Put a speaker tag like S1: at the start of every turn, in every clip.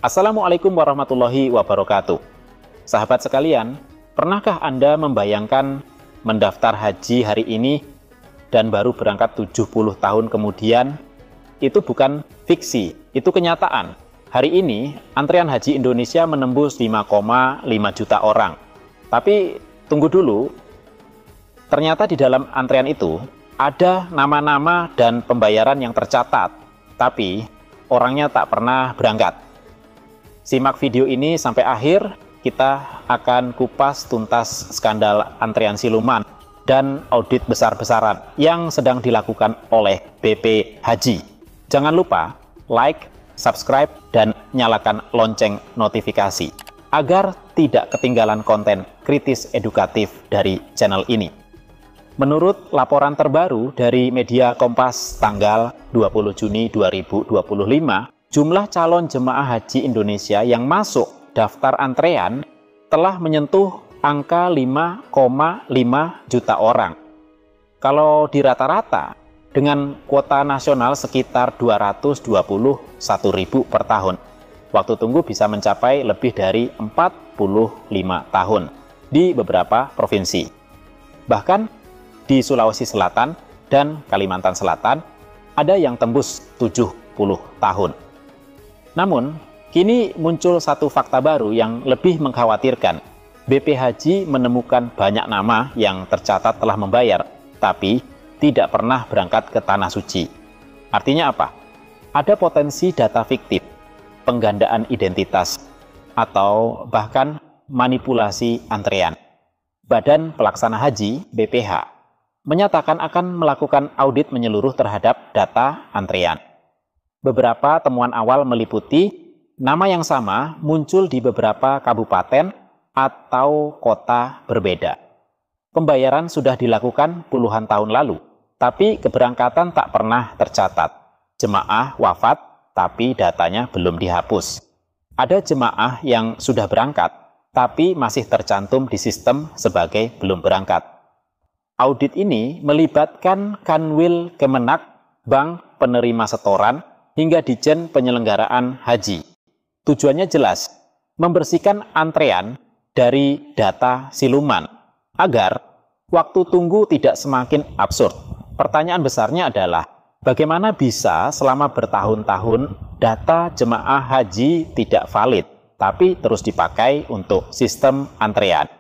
S1: Assalamualaikum warahmatullahi wabarakatuh. Sahabat sekalian, pernahkah Anda membayangkan mendaftar haji hari ini dan baru berangkat 70 tahun kemudian? Itu bukan fiksi, itu kenyataan. Hari ini, antrian haji Indonesia menembus 5,5 juta orang. Tapi, tunggu dulu, ternyata di dalam antrian itu ada nama-nama dan pembayaran yang tercatat, tapi orangnya tak pernah berangkat. Simak video ini sampai akhir, kita akan kupas tuntas skandal antrian siluman dan audit besar-besaran yang sedang dilakukan oleh BP Haji. Jangan lupa like, subscribe, dan nyalakan lonceng notifikasi agar tidak ketinggalan konten kritis edukatif dari channel ini. Menurut laporan terbaru dari media Kompas tanggal 20 Juni 2025, jumlah calon jemaah haji Indonesia yang masuk daftar antrean telah menyentuh angka 5,5 juta orang. Kalau dirata-rata, dengan kuota nasional sekitar 221.000 per tahun, waktu tunggu bisa mencapai lebih dari 45 tahun di beberapa provinsi. Bahkan di Sulawesi Selatan dan Kalimantan Selatan ada yang tembus 70 tahun. Namun, kini muncul satu fakta baru yang lebih mengkhawatirkan. BP Haji menemukan banyak nama yang tercatat telah membayar, tapi tidak pernah berangkat ke Tanah Suci. Artinya apa? Ada potensi data fiktif, penggandaan identitas, atau bahkan manipulasi antrean. Badan Pelaksana Haji (BPH) menyatakan akan melakukan audit menyeluruh terhadap data antrean. Beberapa temuan awal meliputi nama yang sama muncul di beberapa kabupaten atau kota berbeda. Pembayaran sudah dilakukan puluhan tahun lalu, tapi keberangkatan tak pernah tercatat. Jemaah wafat, tapi datanya belum dihapus. Ada jemaah yang sudah berangkat, tapi masih tercantum di sistem sebagai belum berangkat. Audit ini melibatkan Kanwil Kemenak, Bank Penerima Setoran, hingga Dijen Penyelenggaraan Haji. Tujuannya jelas, membersihkan antrean dari data siluman, agar waktu tunggu tidak semakin absurd. Pertanyaan besarnya adalah, bagaimana bisa selama bertahun-tahun data jemaah haji tidak valid, tapi terus dipakai untuk sistem antrean?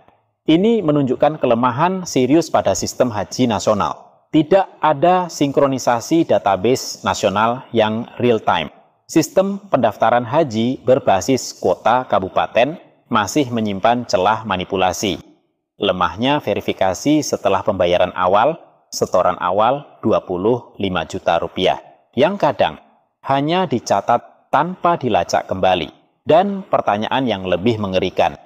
S1: Ini menunjukkan kelemahan serius pada sistem haji nasional. Tidak ada sinkronisasi database nasional yang real-time. Sistem pendaftaran haji berbasis kuota kabupaten masih menyimpan celah manipulasi. Lemahnya verifikasi setelah pembayaran awal, setoran awal 25 juta rupiah, yang kadang hanya dicatat tanpa dilacak kembali. Dan pertanyaan yang lebih mengerikan,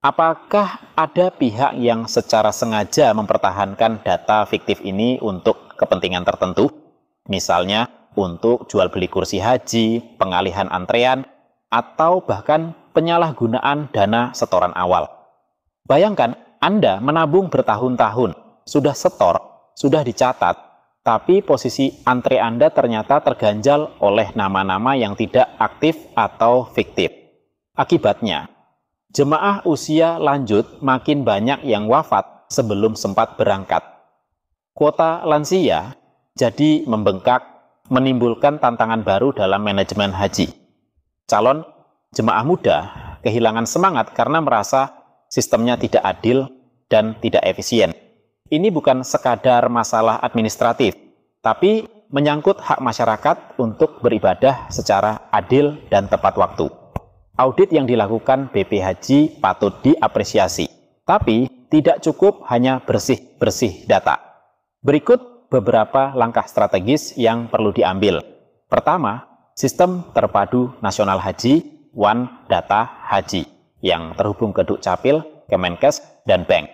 S1: apakah ada pihak yang secara sengaja mempertahankan data fiktif ini untuk kepentingan tertentu? Misalnya untuk jual beli kursi haji, pengalihan antrean, atau bahkan penyalahgunaan dana setoran awal. Bayangkan Anda menabung bertahun-tahun, sudah setor, sudah dicatat, tapi posisi antre Anda ternyata terganjal oleh nama-nama yang tidak aktif atau fiktif. Akibatnya, jemaah usia lanjut makin banyak yang wafat sebelum sempat berangkat. Kuota lansia jadi membengkak, menimbulkan tantangan baru dalam manajemen haji. Calon jemaah muda kehilangan semangat karena merasa sistemnya tidak adil dan tidak efisien. Ini bukan sekadar masalah administratif, tapi menyangkut hak masyarakat untuk beribadah secara adil dan tepat waktu. Audit yang dilakukan BP Haji patut diapresiasi, tapi tidak cukup hanya bersih-bersih data. Berikut beberapa langkah strategis yang perlu diambil. Pertama, sistem terpadu nasional haji, One Data Haji, yang terhubung ke Dukcapil, Kemenkes, dan Bank.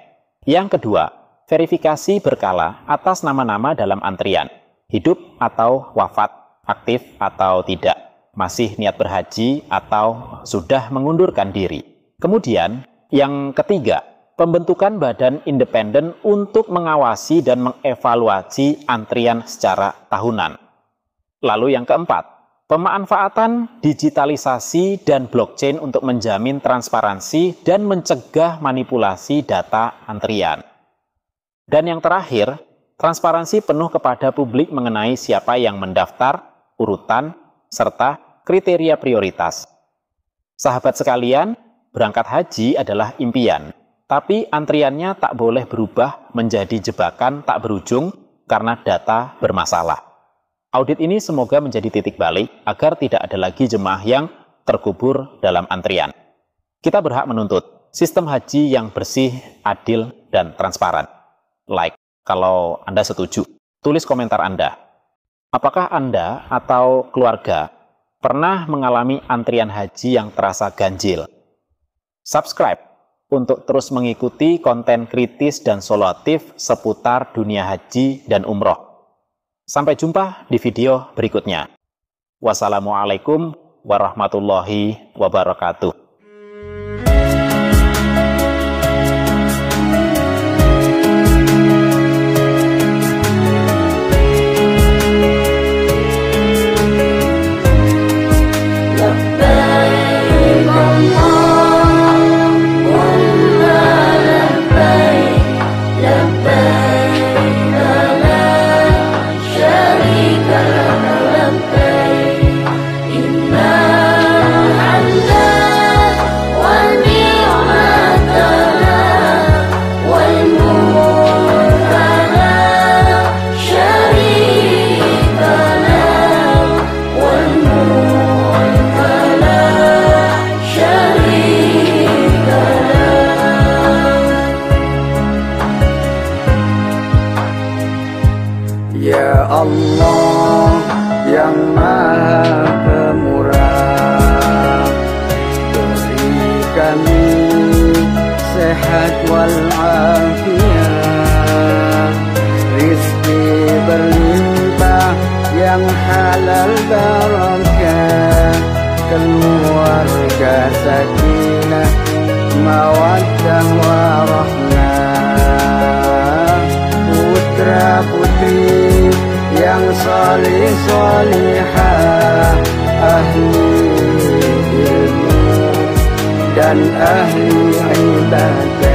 S1: Yang kedua, verifikasi berkala atas nama-nama dalam antrian, hidup atau wafat, aktif atau tidak, masih niat berhaji atau sudah mengundurkan diri. Kemudian, yang ketiga, pembentukan badan independen untuk mengawasi dan mengevaluasi antrian secara tahunan. Lalu yang keempat, Pemanfaatan digitalisasi dan blockchain untuk menjamin transparansi dan mencegah manipulasi data antrian. Dan yang terakhir, transparansi penuh kepada publik mengenai siapa yang mendaftar, urutan, serta kriteria prioritas. Sahabat sekalian, berangkat haji adalah impian, tapi antriannya tak boleh berubah menjadi jebakan tak berujung karena data bermasalah. Audit ini semoga menjadi titik balik agar tidak ada lagi jemaah yang terkubur dalam antrian. Kita berhak menuntut sistem haji yang bersih, adil, dan transparan. Like kalau Anda setuju. Tulis komentar Anda. Apakah Anda atau keluarga pernah mengalami antrian haji yang terasa ganjil? Subscribe untuk terus mengikuti konten kritis dan solutif seputar dunia haji dan umroh. Sampai jumpa di video berikutnya. Wassalamualaikum warahmatullahi wabarakatuh.
S2: Ya Allah yang Maha Pemurah, beri kami sehat walafiat, rizki berlimpah yang halal barakah, keluarga sakinah, mawaddah warahmah, putra putri yang salih salihah, ahli ilmu dan ahli ibadah.